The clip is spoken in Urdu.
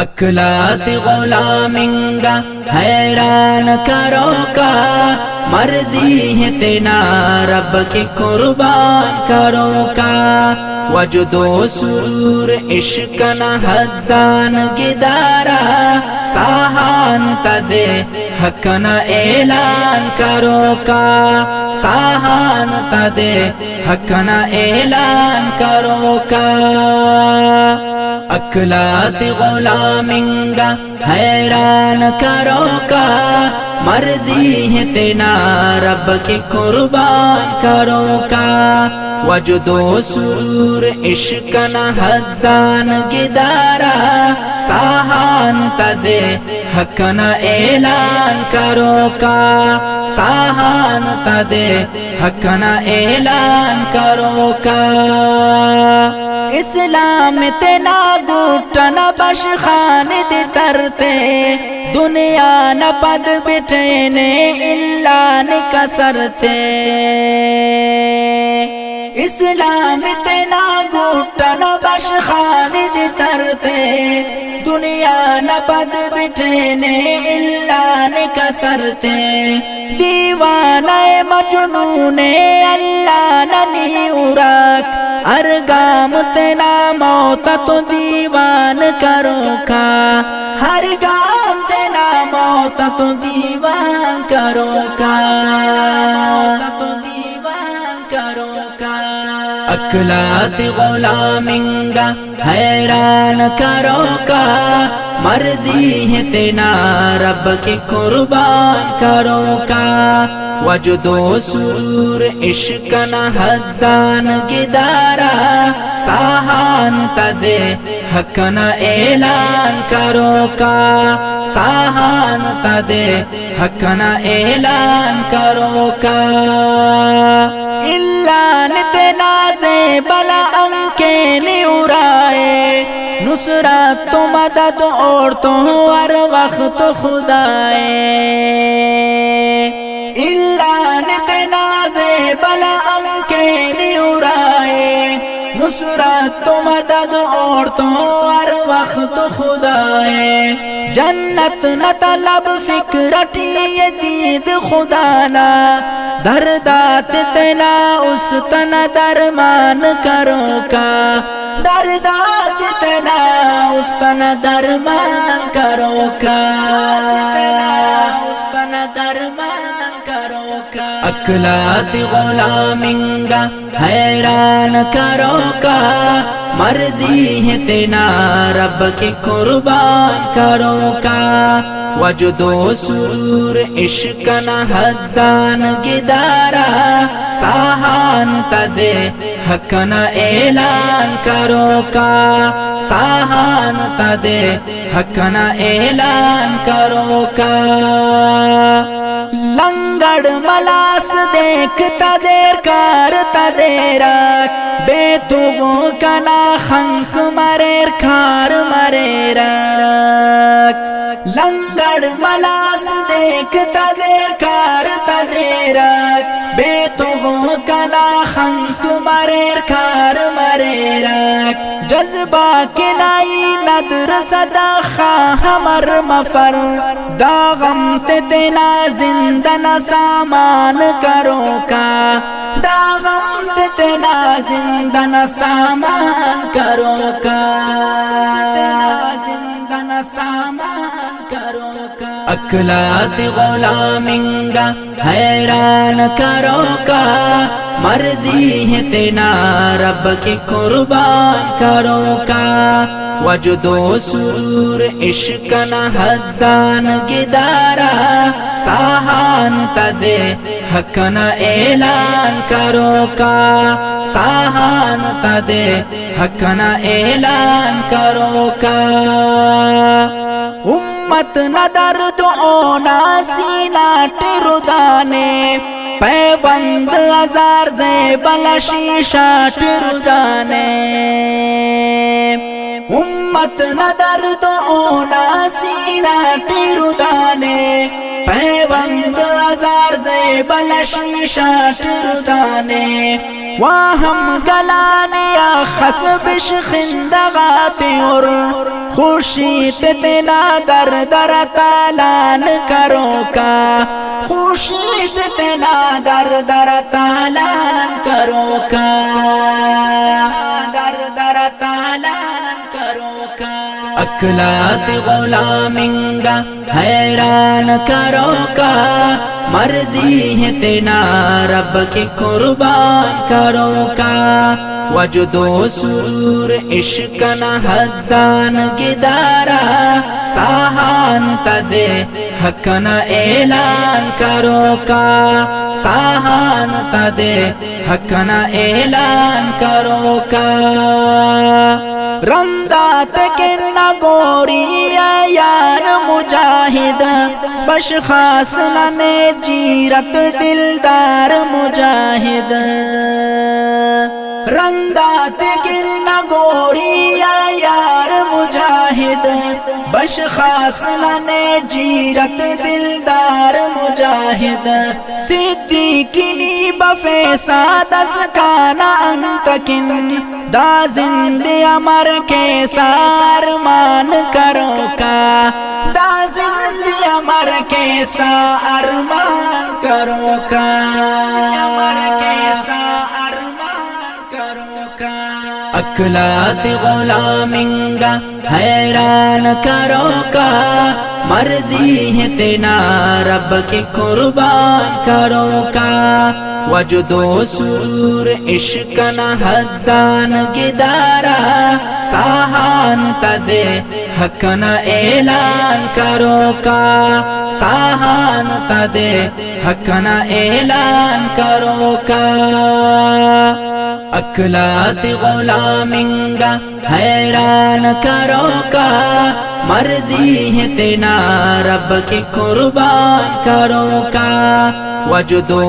اکلات غلامنگا حیران کرو کا، مرضی ہے تینا رب کی قربان کرو کا، وجد و سرور عشق نہ حدان گدارا، ساہان تدے حق نہ اعلان کرو کا، ساہان تدے حق نہ اعلان کرو کا۔ اکلات غلامنگا حیران کرو کا، مرضی ہے تینا رب کی قربان کرو کا، وجد و سرور عشق نہ حدان گدارا، ساہان تدے حق نہ اعلان کرو کا، ساہان تدے حق نہ اعلان کرو کا۔ اسلام تینا گھٹنا بش خاند ترتے، دنیا نہ پد بٹھنے اللہ نے کسرتے، اسلام تینا گھٹنا بش خاند ترتے، دنیا نہ پد بٹھنے اللہ نے کسرتے، دیوانہ مجنون اللہ ننی ارک، ارگام تینا موت تو دیوان کرو کا، ہر گام تینا موت تو دیوان کرو کا، تو دیوان کرو کا۔ اکلات غلامنگا حیران کرو کا، مرضی ہے تینا رب کی قربان کرو کا، وجد و سرور عشق نہ حدان گدارا، ساہان تدے حق نہ اعلان کرو کا، ساہان تدے حق نہ اعلان کرو کا۔ اللہ نے تنازع بلا انکے نیورائے، نصرت تو مدد اور تو ہر وقت خدائے، اللہ نے تنازع بلا انکے نیورائے، نصرت تو مدد اور تو ہر وقت خدائے، جنت نہ طلب فکرٹی یہ دید خدا نا، دردات تینا اس تنا درمان کرو کا، دردات تینا اس تنا درمان کرو کا، اس تنا درمان کرو کا۔ اکلات غلامنگا حیران کرو کا، مرضی ہے تینا رب کی قربان کرو کا، وجد و سرور عشق نہ حدان گدارا، ساہان تدے حق نہ اعلان کرو کا، ساہان تدے حق نہ اعلان کرو کا۔ لنگڑ ملاس دیکھتا دیر کارتا دیرک، بے توغو کنا خنک مریر کھار مریرک، لنگڑ ملاس دیکھتا دیر کارتا دیرک، بے توغو کنا خنک مریر کھار مریرک، جذبہ کنائی ندر صدا خواہ ہمر مفر، داغم تینا زندہ نہ سامان کرو کا، داغم تینا زندہ نہ سامان کرو کا، زندہ نہ سامان کرو کا۔ اکلات غلامنگا حیران کرو کا، مرضی ہے تینا رب کی قربان کرو کا، وجد و سرور عشق نہ حدان گدارا، ساہان تدے حق نہ اعلان کرو کا، ساہان تدے حق نہ اعلان کرو کا۔ امت نہ درد اونا سینہ ٹردانے، پیوند ہزار زیبل شیشہ ٹردانے، امت نہ درد اونا سینہ ٹردانے، پیوند ہزار زیبل شیشہ ٹردانے، واہم گلانے خسبش خندغات اور خوشیت تینا در در تالان کرو کا خوشیت تینا در در تالان کرو کا در در تالان کرو کا اکلات غلامنگا حیران کرو کا مرضی ہے تینا رب کی قربان کرو کا وجد و سرور عشق نہ حدان گدارا ساہان تدے حق نہ اعلان کرو کا ساہان تدے حق نہ اعلان کرو کا رندات کے نگوری یار مجاہد بش خاص نے جیرت دلدار مجاہد رندات کے نگوری یار مجاہد بش خاص نے جیرت دلدار مجاہد صدیقی بفیسا دس کانا انتکن دا زندی امر کے سار مان کرو کا دا زندی امر کے سار مان کرو کا امر کے سار مان کرو کا اکلات غلامنگا حیران کرو کا مرضی ہے تینا رب کی قربان کرو کا وجد و سرور عشق نہ حدان گدارا ساہان تدے حق نہ اعلان کرو کا ساہان تدے حق نہ اعلان کرو کا اکلات غلامنگا حیران کرو کا مرضی ہے تینا رب کی قربان کرو کا وجد و